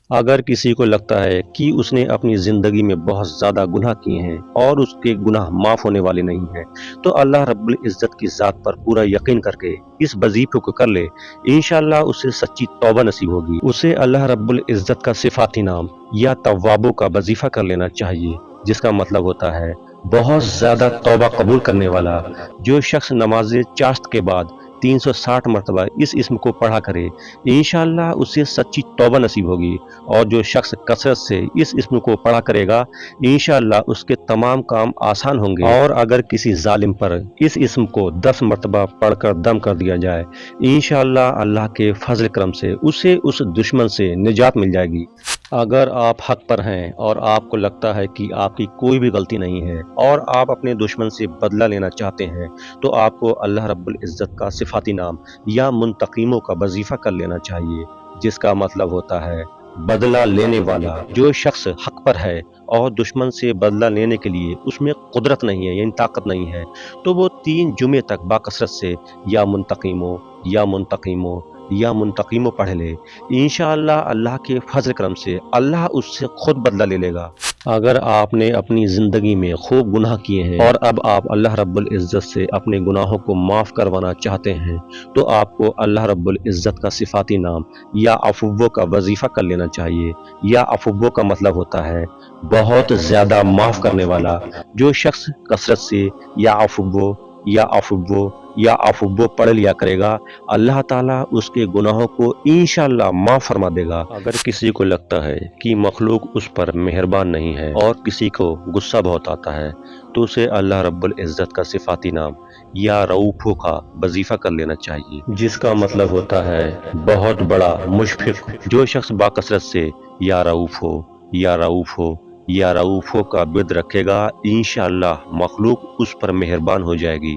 اگر کسی کو لگتا ہے کہ اس نے اپنی زندگی میں بہت زیادہ گناہ کیے ہیں اور اس کے گناہ معاف ہونے والے نہیں ہیں تو اللہ رب العزت کی ذات پر پورا یقین کر کے اس وظیفے کو کر لے، انشاءاللہ اسے سچی توبہ نصیب ہوگی۔ اسے اللہ رب العزت کا صفاتی نام یا توابوں کا وظیفہ کر لینا چاہیے، جس کا مطلب ہوتا ہے بہت زیادہ توبہ قبول کرنے والا۔ جو شخص نماز چاشت کے بعد 360 مرتبہ اس اسم کو پڑھا کرے، انشاءاللہ اسے سچی توبہ نصیب ہوگی۔ اور جو شخص کثرت سے اس اسم کو پڑھا کرے گا، انشاءاللہ اس کے تمام کام آسان ہوں گے۔ اور اگر کسی ظالم پر اس اسم کو 10 مرتبہ پڑھ کر دم کر دیا جائے، انشاءاللہ اللہ کے فضل کرم سے اسے اس دشمن سے نجات مل جائے گی۔ اگر آپ حق پر ہیں اور آپ کو لگتا ہے کہ آپ کی کوئی بھی غلطی نہیں ہے اور آپ اپنے دشمن سے بدلہ لینا چاہتے ہیں تو آپ کو اللہ رب العزت کا صفاتی نام یا منتقموں کا وظیفہ کر لینا چاہیے، جس کا مطلب ہوتا ہے بدلہ لینے والا۔ جو شخص حق پر ہے اور دشمن سے بدلہ لینے کے لیے اس میں قدرت نہیں ہے یعنی طاقت نہیں ہے تو وہ 3 جمعے تک باکثرت سے یا منتقموں یا منتقموں یا منتقموں پڑھ لے، انشاءاللہ اللہ کے فضل کرم سے اللہ اس سے خود بدلہ لے لے گا۔ اگر آپ نے اپنی زندگی میں خوب گناہ کیے ہیں اور اب آپ اللہ رب العزت سے اپنے گناہوں کو معاف کروانا چاہتے ہیں تو آپ کو اللہ رب العزت کا صفاتی نام یا عفو کا وظیفہ کر لینا چاہیے۔ یا عفو کا مطلب ہوتا ہے بہت زیادہ معاف کرنے والا۔ جو شخص کثرت سے یا عفو یا عفو یا عفو پڑھ لیا کرے گا، اللہ تعالیٰ اس کے گناہوں کو انشاءاللہ معاف فرما دے گا۔ اگر کسی کو لگتا ہے کہ مخلوق اس پر مہربان نہیں ہے اور کسی کو غصہ بہت آتا ہے تو اسے اللہ رب العزت کا صفاتی نام یا رؤوف کا وظیفہ کر لینا چاہیے، جس کا مطلب ہوتا ہے بہت بڑا مشفق۔ جو شخص باکثرت سے یا رؤوف ہو یا رؤوف ہو یا رؤوف کا ورد رکھے گا، انشاءاللہ مخلوق اس پر مہربان ہو جائے گی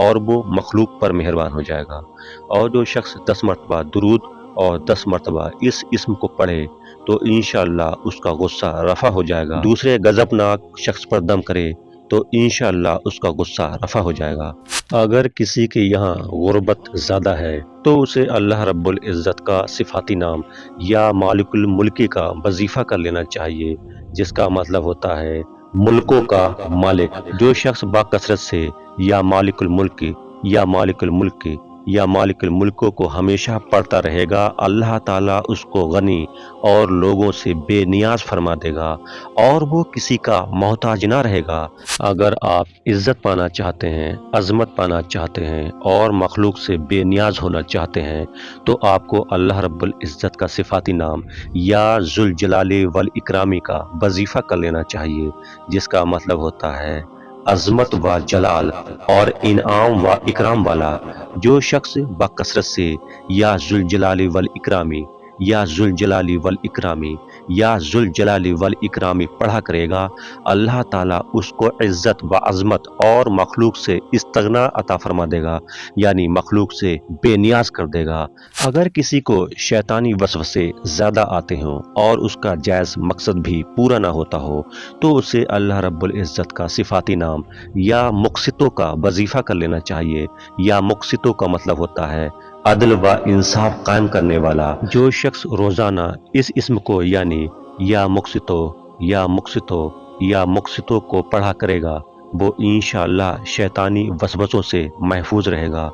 اور وہ مخلوق پر مہربان ہو جائے گا۔ اور جو شخص 10 مرتبہ درود اور 10 مرتبہ اس اسم کو پڑھے تو انشاءاللہ اس کا غصہ رفع ہو جائے گا۔ دوسرے غضبناک شخص پر دم کرے تو انشاءاللہ اس کا غصہ رفع ہو جائے گا۔ اگر کسی کے یہاں غربت زیادہ ہے تو اسے اللہ رب العزت کا صفاتی نام یا مالک الملک کا وظیفہ کر لینا چاہیے، جس کا مطلب ہوتا ہے ملکوں کا مالک۔ جو شخص باکثرت سے یا مالک الملک یا مالک الملک یا مالک الملکوں کو ہمیشہ پڑھتا رہے گا، اللہ تعالیٰ اس کو غنی اور لوگوں سے بے نیاز فرما دے گا اور وہ کسی کا محتاج نہ رہے گا۔ اگر آپ عزت پانا چاہتے ہیں، عظمت پانا چاہتے ہیں اور مخلوق سے بے نیاز ہونا چاہتے ہیں تو آپ کو اللہ رب العزت کا صفاتی نام یا ذوالجلال والاکرامی کا وظیفہ کر لینا چاہیے، جس کا مطلب ہوتا ہے عظمت و جلال اور انعام و اکرام والا۔ جو شخص باکثرت سے یا ذوالجلال والاکرامی یا ذوالجلال والاکرامی یا ذوالجلال والاکرامی پڑھا کرے گا، اللہ تعالیٰ اس کو عزت و عظمت اور مخلوق سے استغنا عطا فرما دے گا، یعنی مخلوق سے بے نیاز کر دے گا۔ اگر کسی کو شیطانی وسوسے زیادہ آتے ہوں اور اس کا جائز مقصد بھی پورا نہ ہوتا ہو تو اسے اللہ رب العزت کا صفاتی نام یا مقسطوں کا وظیفہ کر لینا چاہیے۔ یا مقسطوں کا مطلب ہوتا ہے عدل و انصاف قائم کرنے والا۔ جو شخص روزانہ اس اسم کو یعنی یا مقسطوں یا مقسطوں یا مقسطوں کو پڑھا کرے گا وہ انشاءاللہ شیطانی وسوسوں سے محفوظ رہے گا۔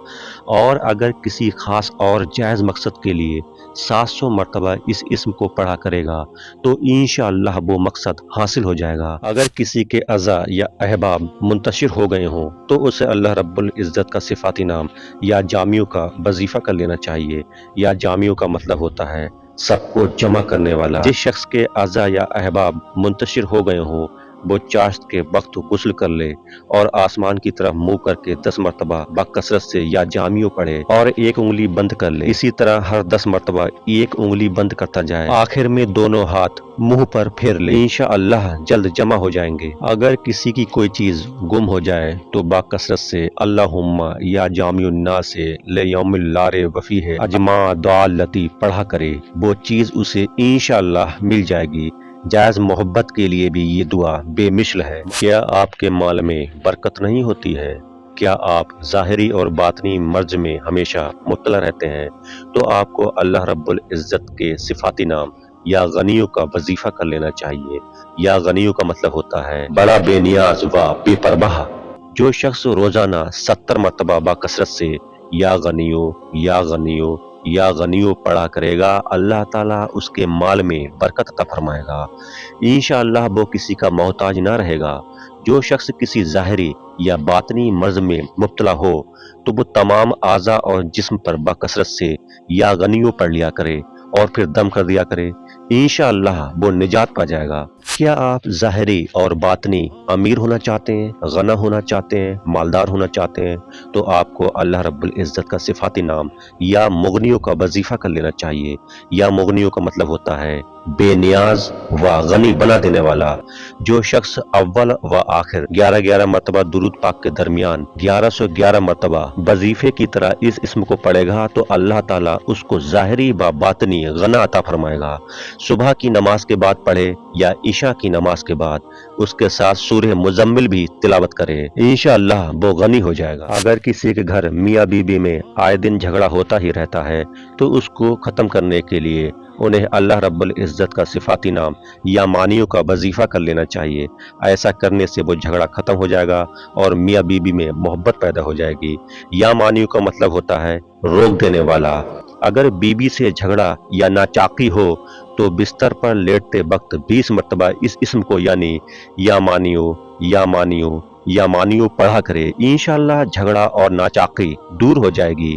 اور اگر کسی خاص اور جائز مقصد کے لیے 700 مرتبہ اس اسم کو پڑھا کرے گا تو انشاءاللہ وہ مقصد حاصل ہو جائے گا۔ اگر کسی کے اعضاء یا احباب منتشر ہو گئے ہوں تو اسے اللہ رب العزت کا صفاتی نام یا جامعوں کا وظیفہ کر لینا چاہیے۔ یا جامعوں کا مطلب ہوتا ہے سب کو جمع کرنے والا۔ جس شخص کے اعضاء یا احباب منتشر ہو گئے ہوں وہ چاشت کے وقت غسل کر لے اور آسمان کی طرف منہ کر کے 10 مرتبہ باکثرت سے یا جامعوں پڑھے اور ایک انگلی بند کر لے۔ اسی طرح ہر 10 مرتبہ ایک انگلی بند کرتا جائے، آخر میں دونوں ہاتھ منہ پر پھیر لے، انشاءاللہ جلد جمع ہو جائیں گے۔ اگر کسی کی کوئی چیز گم ہو جائے تو باکثرت سے اللہم یا جامع الناس لیوم لا ریب فیہ اجمع ضالتی پڑھا کرے، وہ چیز اسے انشاءاللہ مل جائے گی۔ جائز محبت کے لیے بھی یہ دعا بے مثل ہے۔ کیا آپ کے مال میں برکت نہیں ہوتی ہے؟ کیا آپ ظاہری اور باطنی مرض میں ہمیشہ مبتلا رہتے ہیں؟ تو آپ کو اللہ رب العزت کے صفاتی نام یا غنیوں کا وظیفہ کر لینا چاہیے۔ یا غنیوں کا مطلب ہوتا ہے بڑا بے نیاز و بے پرواہ۔ جو شخص روزانہ 70 مرتبہ باکثرت سے یا غنیوں یا غنیوں یا غنیوں پڑھا کرے گا، اللہ تعالیٰ اس کے مال میں برکت عطا فرمائے گا، انشاءاللہ وہ کسی کا محتاج نہ رہے گا۔ جو شخص کسی ظاہری یا باطنی مرض میں مبتلا ہو تو وہ تمام اعضاء اور جسم پر باکثرت سے یا غنیوں پڑھ لیا کرے اور پھر دم کر دیا کرے، انشاءاللہ وہ نجات پا جائے گا۔ کیا آپ ظاہری اور باطنی امیر ہونا چاہتے ہیں، غنی ہونا چاہتے ہیں، مالدار ہونا چاہتے ہیں تو آپ کو اللہ رب العزت کا صفاتی نام یا مغنیوں کا وظیفہ کر لینا چاہیے۔ یا مغنیوں کا مطلب ہوتا ہے بے نیاز و غنی بنا دینے والا۔ جو شخص اول و آخر 11 مرتبہ درود پاک کے درمیان 1111 مرتبہ وظیفے کی طرح اس اسم کو پڑھے گا تو اللہ تعالیٰ اس کو ظاہری و باطنی غنا عطا فرمائے گا۔ صبح کی نماز کے بعد پڑھے یا عشاء کی نماز کے بعد اس کے ساتھ سورہ مزمل بھی تلاوت کرے، انشاءاللہ وہ غنی ہو جائے گا۔ اگر کسی کے گھر میاں بیوی میں آئے دن جھگڑا ہوتا ہی رہتا ہے تو اس کو ختم کرنے کے لیے انہیں اللہ رب العزت کا صفاتی نام یا معنیوں کا وظیفہ کر لینا چاہیے۔ ایسا کرنے سے وہ جھگڑا ختم ہو جائے گا اور میاں بیوی میں محبت پیدا ہو جائے گی۔ یا معنیوں کا مطلب ہوتا ہے روک دینے والا۔ اگر بیوی سے جھگڑا یا ناچاقی ہو تو بستر پر لیٹتے وقت 20 مرتبہ اس اسم کو یعنی یا مانیو یا مانیو یا مانیو پڑھا کرے، انشاءاللہ جھگڑا اور ناچاقی دور ہو جائے گی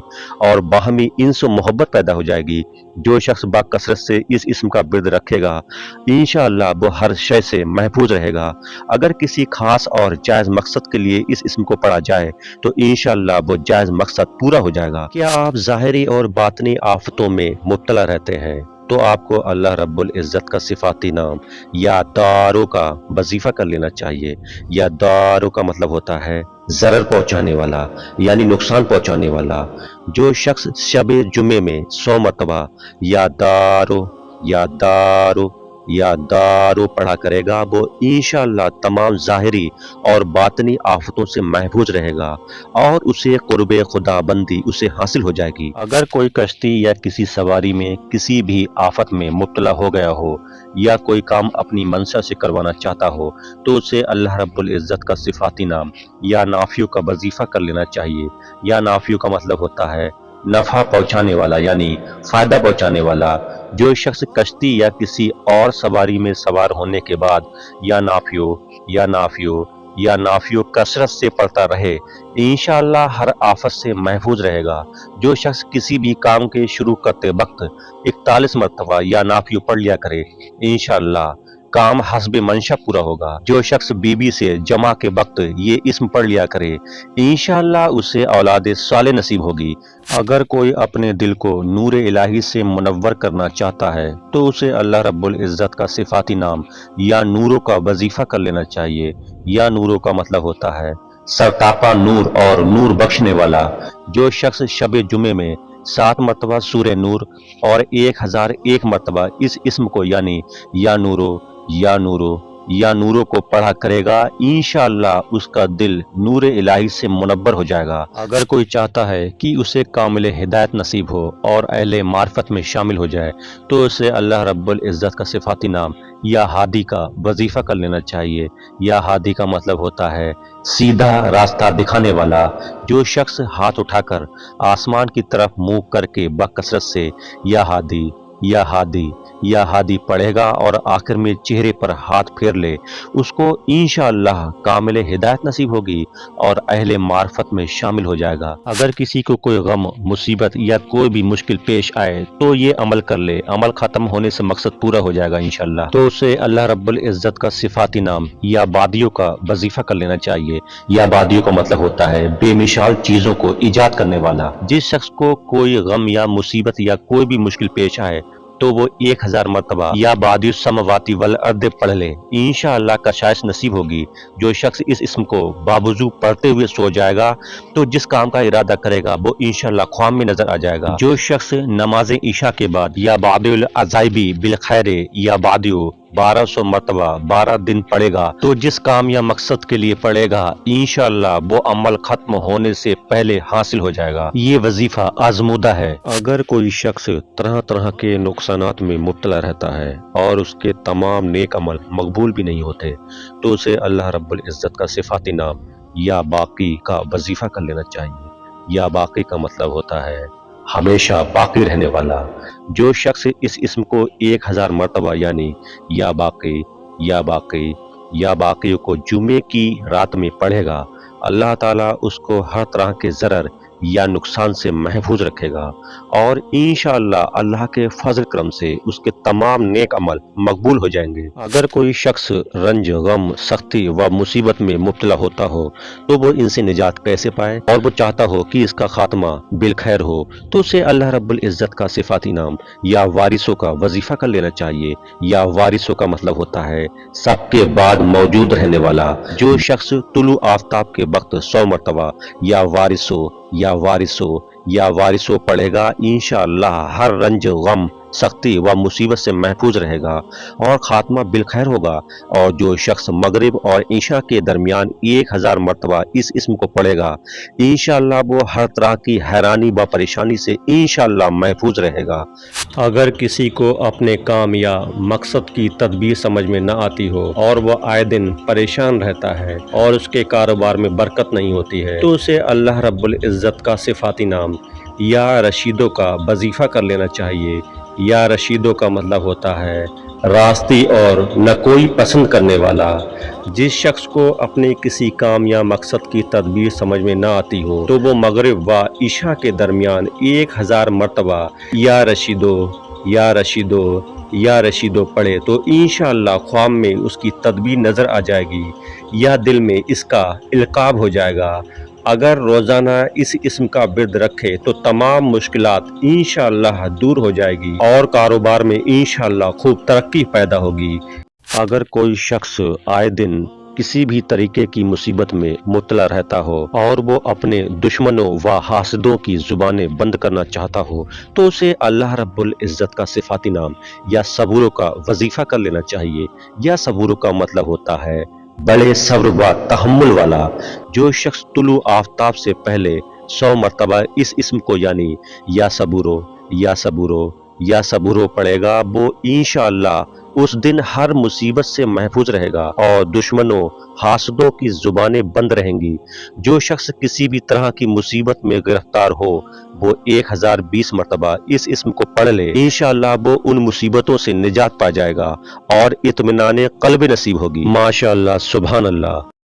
اور باہمی انس و محبت پیدا ہو جائے گی۔ جو شخص با کثرت سے اس اسم کا ورد رکھے گا انشاءاللہ وہ ہر شے سے محفوظ رہے گا۔ اگر کسی خاص اور جائز مقصد کے لیے اس اسم کو پڑھا جائے تو انشاءاللہ وہ جائز مقصد پورا ہو جائے گا۔ کیا آپ ظاہری اور باطنی آفتوں میں مبتلا رہتے ہیں تو آپ کو اللہ رب العزت کا صفاتی نام یا دارو کا وظیفہ کر لینا چاہیے۔ یا دارو کا مطلب ہوتا ہے ضرر پہنچانے والا یعنی نقصان پہنچانے والا۔ جو شخص شب جمعے میں 100 مرتبہ یا دارو یا دارو یا دارو پڑھا کرے گا وہ انشاءاللہ تمام ظاہری اور باطنی آفتوں سے محفوظ رہے گا اور اسے قرب خدا بندی اسے حاصل ہو جائے گی۔ اگر کوئی کشتی یا کسی سواری میں کسی بھی آفت میں مبتلا ہو گیا ہو یا کوئی کام اپنی منشا سے کروانا چاہتا ہو تو اسے اللہ رب العزت کا صفاتی نام یا نافیوں کا وظیفہ کر لینا چاہیے۔ یا نافیوں کا مطلب ہوتا ہے نفع پہنچانے والا یعنی فائدہ پہنچانے والا۔ جو شخص کشتی یا کسی اور سواری میں سوار ہونے کے بعد یا نافیو یا نافیو یا نافیو کثرت سے پڑھتا رہے انشاءاللہ ہر آفت سے محفوظ رہے گا۔ جو شخص کسی بھی کام کے شروع کرتے وقت 41 مرتبہ یا نافیو پڑھ لیا کرے انشاءاللہ کام حسب منشا پورا ہوگا۔ جو شخص بیوی سے جمع کے وقت یہ اسم پڑھ لیا کرے انشاءاللہ اسے اولاد صالح نصیب ہوگی۔ اگر کوئی اپنے دل کو نور الہی سے منور کرنا چاہتا ہے تو اسے اللہ رب العزت کا صفاتی نام یا نوروں کا وظیفہ کر لینا چاہیے۔ یا نوروں کا مطلب ہوتا ہے سرتاپا نور اور نور بخشنے والا۔ جو شخص شب جمعے میں 7 مرتبہ سورہ نور اور 1001 مرتبہ اس اسم کو یعنی یا نورو یا نورو یا نوروں کو پڑھا کرے گا انشاءاللہ اس کا دل نور الہی سے منور ہو جائے گا۔ اگر کوئی چاہتا ہے کہ اسے کامل ہدایت نصیب ہو اور اہل معرفت میں شامل ہو جائے تو اسے اللہ رب العزت کا صفاتی نام یا ہادی کا وظیفہ کر لینا چاہیے۔ یا ہادی کا مطلب ہوتا ہے سیدھا راستہ دکھانے والا۔ جو شخص ہاتھ اٹھا کر آسمان کی طرف منہ کر کے بکثرت سے یا ہادی یا ہادی یا ہادی پڑھے گا اور آخر میں چہرے پر ہاتھ پھیر لے اس کو انشاءاللہ کامل ہدایت نصیب ہوگی اور اہل معرفت میں شامل ہو جائے گا۔ اگر کسی کو کوئی غم مصیبت یا کوئی بھی مشکل پیش آئے تو یہ عمل کر لے، عمل ختم ہونے سے مقصد پورا ہو جائے گا انشاءاللہ۔ تو اسے اللہ رب العزت کا صفاتی نام یا بادیوں کا وظیفہ کر لینا چاہیے۔ یا بادیوں کا مطلب ہوتا ہے بے مثال چیزوں کو ایجاد کرنے والا۔ جس شخص کو کوئی غم یا مصیبت یا کوئی بھی مشکل پیش آئے تو وہ 1000 مرتبہ یا بادی السماواتی والارض پڑھ لے انشاءاللہ کشائش نصیب ہوگی۔ جو شخص اس اسم کو باوضو پڑھتے ہوئے سو جائے گا تو جس کام کا ارادہ کرے گا وہ انشاءاللہ خواب میں نظر آ جائے گا۔ جو شخص نماز عشاء کے بعد یا بعد العزائبی بالخیر یا بعدیو 1200 مرتبہ 12 دن پڑھے گا تو جس کام یا مقصد کے لیے پڑھے گا انشاءاللہ وہ عمل ختم ہونے سے پہلے حاصل ہو جائے گا۔ یہ وظیفہ آزمودہ ہے۔ اگر کوئی شخص طرح طرح کے نقصانات میں مبتلا رہتا ہے اور اس کے تمام نیک عمل مقبول بھی نہیں ہوتے تو اسے اللہ رب العزت کا صفاتی نام یا باقی کا وظیفہ کر لینا چاہیے۔ یا باقی کا مطلب ہوتا ہے ہمیشہ باقی رہنے والا۔ جو شخص اس اسم کو 1000 مرتبہ یعنی یا باقی یا باقی یا باقی کو جمعے کی رات میں پڑھے گا اللہ تعالیٰ اس کو ہر طرح کے ضرر یا نقصان سے محفوظ رکھے گا اور انشاءاللہ اللہ کے فضل کرم سے اس کے تمام نیک عمل مقبول ہو جائیں گے۔ اگر کوئی شخص رنج غم سختی و مصیبت میں مبتلا ہوتا ہو تو وہ ان سے نجات کیسے پائے اور وہ چاہتا ہو کہ اس کا خاتمہ بالخیر ہو تو اسے اللہ رب العزت کا صفاتی نام یا وارثوں کا وظیفہ کر لینا چاہیے۔ یا وارثوں کا مطلب ہوتا ہے سب کے بعد موجود رہنے والا۔ جو شخص طلوع آفتاب کے وقت 100 مرتبہ یا وارثوں یا وارثوں یا وارثو پڑھے گا انشاءاللہ ہر رنج غم سختی و مصیبت سے محفوظ رہے گا اور خاتمہ بالخیر ہوگا۔ اور جو شخص مغرب اور عشاء کے درمیان 1000 مرتبہ اس اسم کو پڑھے گا انشاءاللہ وہ ہر طرح کی حیرانی و پریشانی سے انشاءاللہ محفوظ رہے گا۔ اگر کسی کو اپنے کام یا مقصد کی تدبیر سمجھ میں نہ آتی ہو اور وہ آئے دن پریشان رہتا ہے اور اس کے کاروبار میں برکت نہیں ہوتی ہے تو اسے اللہ رب العزت کا صفاتی نام یا رشیدو کا وظیفہ کر لینا چاہیے۔ یا رشیدو کا مطلب ہوتا ہے راستی اور نہ کوئی پسند کرنے والا۔ جس شخص کو اپنے کسی کام یا مقصد کی تدبیر سمجھ میں نہ آتی ہو تو وہ مغرب و عشاء کے درمیان 1000 مرتبہ یا رشیدو یا رشیدو یا رشیدو پڑھے تو انشاءاللہ خواب میں اس کی تدبیر نظر آ جائے گی یا دل میں اس کا القاب ہو جائے گا۔ اگر روزانہ اس اسم کا ورد رکھے تو تمام مشکلات انشاءاللہ دور ہو جائے گی اور کاروبار میں انشاءاللہ خوب ترقی پیدا ہوگی۔ اگر کوئی شخص آئے دن کسی بھی طریقے کی مصیبت میں مبتلا رہتا ہو اور وہ اپنے دشمنوں و حاسدوں کی زبانیں بند کرنا چاہتا ہو تو اسے اللہ رب العزت کا صفاتی نام یا صبوروں کا وظیفہ کر لینا چاہیے۔ یا صبوروں کا مطلب ہوتا ہے بڑے صبر و تحمل والا۔ جو شخص طلوع آفتاب سے پہلے 100 مرتبہ اس اسم کو یعنی یا صبورو یا صبورو یا صبورو پڑھے گا وہ انشاءاللہ اس دن ہر مصیبت سے محفوظ رہے گا اور دشمنوں حاسدوں کی زبانیں بند رہیں گی۔ جو شخص کسی بھی طرح کی مصیبت میں گرفتار ہو وہ 1020 مرتبہ اس اسم کو پڑھ لے انشاءاللہ وہ ان مصیبتوں سے نجات پا جائے گا اور اطمینان قلب نصیب ہوگی۔ ماشاءاللہ، سبحان اللہ۔